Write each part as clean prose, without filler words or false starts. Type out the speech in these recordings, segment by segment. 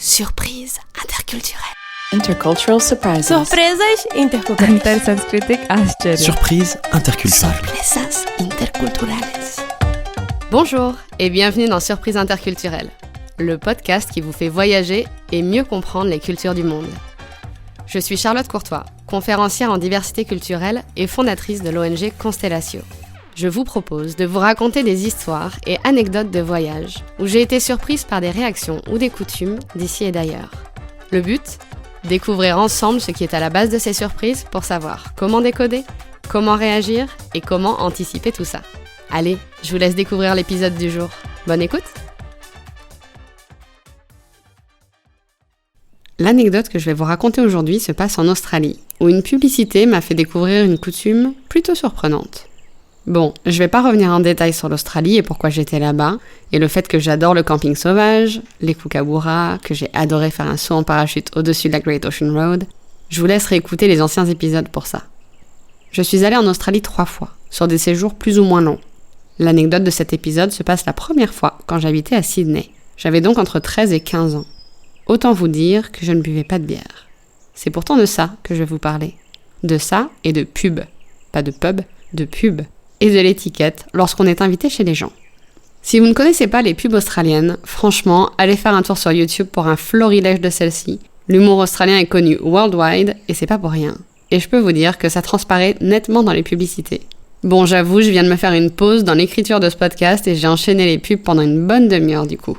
Surprise interculturelle. Intercultural surprises. Surpresas interculturais. Intersanskritic आश्चर्य. Surprise interculturelle. Sorpresas interculturales. Bonjour et bienvenue dans Surprise interculturelle, le podcast qui vous fait voyager et mieux comprendre les cultures du monde. Je suis Charlotte Courtois, conférencière en diversité culturelle et fondatrice de l'ONG Constellatio. Je vous propose de vous raconter des histoires et anecdotes de voyage où j'ai été surprise par des réactions ou des coutumes d'ici et d'ailleurs. Le but ? Découvrir ensemble ce qui est à la base de ces surprises pour savoir comment décoder, comment réagir et comment anticiper tout ça. Allez, je vous laisse découvrir l'épisode du jour. Bonne écoute! L'anecdote que je vais vous raconter aujourd'hui se passe en Australie, où une publicité m'a fait découvrir une coutume plutôt surprenante. Bon, je vais pas revenir en détail sur l'Australie et pourquoi j'étais là-bas, et le fait que j'adore le camping sauvage, les kookaburras, que j'ai adoré faire un saut en parachute au-dessus de la Great Ocean Road. Je vous laisse réécouter les anciens épisodes pour ça. Je suis allée en Australie 3 fois, sur des séjours plus ou moins longs. L'anecdote de cet épisode se passe la première fois quand j'habitais à Sydney. J'avais donc entre 13 et 15 ans. Autant vous dire que je ne buvais pas de bière. C'est pourtant de ça que je vais vous parler. De ça et de pub. Pas de pub, de pub. Et de l'étiquette lorsqu'on est invité chez les gens. Si vous ne connaissez pas les pubs australiennes, franchement, allez faire un tour sur YouTube pour un florilège de celles-ci. L'humour australien est connu worldwide et c'est pas pour rien. Et je peux vous dire que ça transparaît nettement dans les publicités. Bon, j'avoue, je viens de me faire une pause dans l'écriture de ce podcast et j'ai enchaîné les pubs pendant une bonne demi-heure du coup.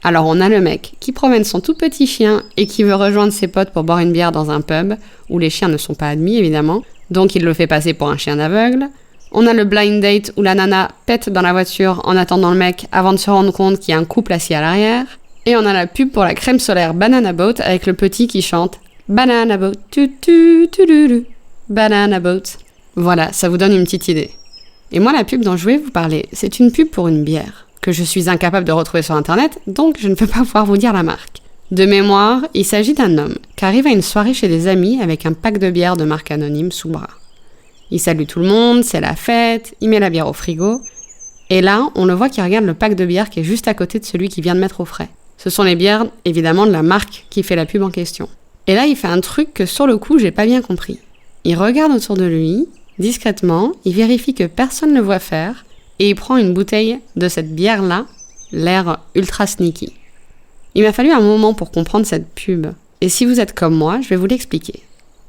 Alors on a le mec qui promène son tout petit chien et qui veut rejoindre ses potes pour boire une bière dans un pub, où les chiens ne sont pas admis évidemment, donc il le fait passer pour un chien aveugle. On a le blind date où la nana pète dans la voiture en attendant le mec avant de se rendre compte qu'il y a un couple assis à l'arrière. Et on a la pub pour la crème solaire Banana Boat avec le petit qui chante Banana Boat, tu tu tu tu tu, Banana Boat. Voilà, ça vous donne une petite idée. Et moi, la pub dont je vais vous parler, c'est une pub pour une bière, que je suis incapable de retrouver sur internet, donc je ne peux pas pouvoir vous dire la marque. De mémoire, il s'agit d'un homme qui arrive à une soirée chez des amis avec un pack de bière de marque anonyme sous le bras. Il salue tout le monde, c'est la fête, il met la bière au frigo. Et là, on le voit qui regarde le pack de bière qui est juste à côté de celui qu'il vient de mettre au frais. Ce sont les bières, évidemment, de la marque qui fait la pub en question. Et là, il fait un truc que sur le coup, j'ai pas bien compris. Il regarde autour de lui, discrètement, il vérifie que personne ne le voit faire, et il prend une bouteille de cette bière-là, l'air ultra sneaky. Il m'a fallu un moment pour comprendre cette pub. Et si vous êtes comme moi, je vais vous l'expliquer.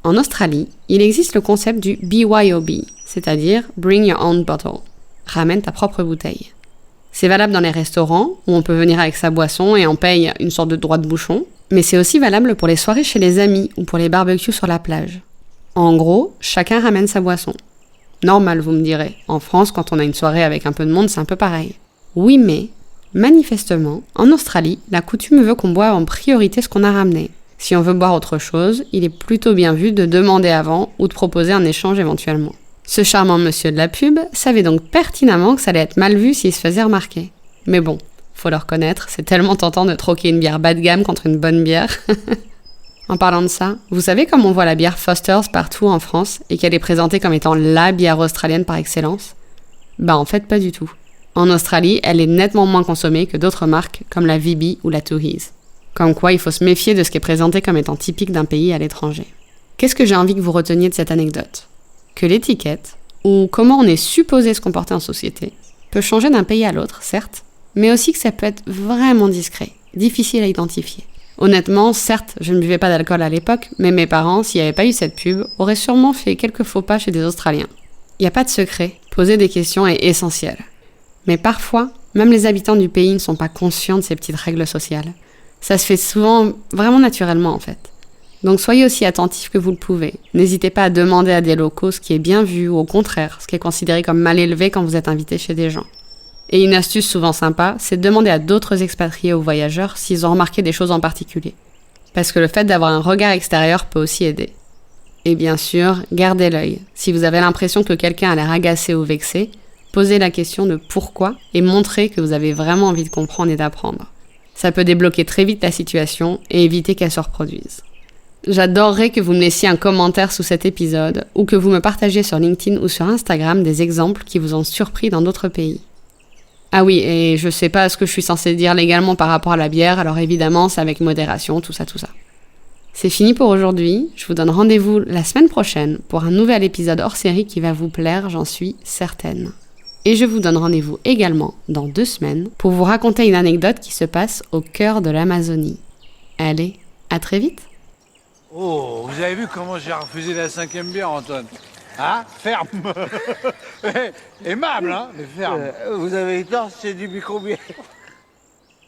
En Australie, il existe le concept du BYOB, c'est-à-dire Bring Your Own Bottle. Ramène ta propre bouteille. C'est valable dans les restaurants, où on peut venir avec sa boisson et on paye une sorte de droit de bouchon, mais c'est aussi valable pour les soirées chez les amis ou pour les barbecues sur la plage. En gros, chacun ramène sa boisson. Normal, vous me direz. En France, quand on a une soirée avec un peu de monde, c'est un peu pareil. Oui, mais, manifestement, en Australie, la coutume veut qu'on boive en priorité ce qu'on a ramené. Si on veut boire autre chose, il est plutôt bien vu de demander avant ou de proposer un échange éventuellement. Ce charmant monsieur de la pub savait donc pertinemment que ça allait être mal vu s'il se faisait remarquer. Mais bon, faut le reconnaître, c'est tellement tentant de troquer une bière bas de gamme contre une bonne bière. En parlant de ça, vous savez comme on voit la bière Foster's partout en France et qu'elle est présentée comme étant la bière australienne par excellence ? Bah en fait pas du tout. En Australie, elle est nettement moins consommée que d'autres marques comme la VB ou la Tooheys. Comme quoi, il faut se méfier de ce qui est présenté comme étant typique d'un pays à l'étranger. Qu'est-ce que j'ai envie que vous reteniez de cette anecdote ? Que l'étiquette, ou comment on est supposé se comporter en société, peut changer d'un pays à l'autre, certes, mais aussi que ça peut être vraiment discret, difficile à identifier. Honnêtement, certes, je ne buvais pas d'alcool à l'époque, mais mes parents, s'il n'y avait pas eu cette pub, auraient sûrement fait quelques faux pas chez des Australiens. Il n'y a pas de secret, poser des questions est essentiel. Mais parfois, même les habitants du pays ne sont pas conscients de ces petites règles sociales. Ça se fait souvent vraiment naturellement en fait. Donc soyez aussi attentifs que vous le pouvez. N'hésitez pas à demander à des locaux ce qui est bien vu ou au contraire, ce qui est considéré comme mal élevé quand vous êtes invité chez des gens. Et une astuce souvent sympa, c'est de demander à d'autres expatriés ou voyageurs s'ils ont remarqué des choses en particulier. Parce que le fait d'avoir un regard extérieur peut aussi aider. Et bien sûr, gardez l'œil. Si vous avez l'impression que quelqu'un a l'air agacé ou vexé, posez la question de pourquoi et montrez que vous avez vraiment envie de comprendre et d'apprendre. Ça peut débloquer très vite la situation et éviter qu'elle se reproduise. J'adorerais que vous me laissiez un commentaire sous cet épisode ou que vous me partagiez sur LinkedIn ou sur Instagram des exemples qui vous ont surpris dans d'autres pays. Ah oui, et je sais pas ce que je suis censée dire légalement par rapport à la bière, alors évidemment, c'est avec modération, tout ça. C'est fini pour aujourd'hui, je vous donne rendez-vous la semaine prochaine pour un nouvel épisode hors série qui va vous plaire, j'en suis certaine. Et je vous donne rendez-vous également dans 2 semaines pour vous raconter une anecdote qui se passe au cœur de l'Amazonie. Allez, à très vite. Oh, vous avez vu comment j'ai refusé la 5e bière, Antoine? Hein? Ferme. Aimable, hein, mais ferme. Vous avez eu tort, c'est du micro-bière.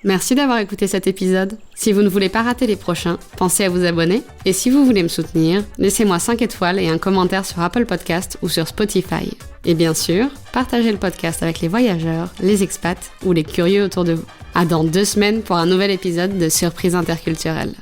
Merci d'avoir écouté cet épisode. Si vous ne voulez pas rater les prochains, pensez à vous abonner. Et si vous voulez me soutenir, laissez-moi 5 étoiles et un commentaire sur Apple Podcast ou sur Spotify. Et bien sûr, partagez le podcast avec les voyageurs, les expats ou les curieux autour de vous. À dans 2 semaines pour un nouvel épisode de Surprise interculturelle.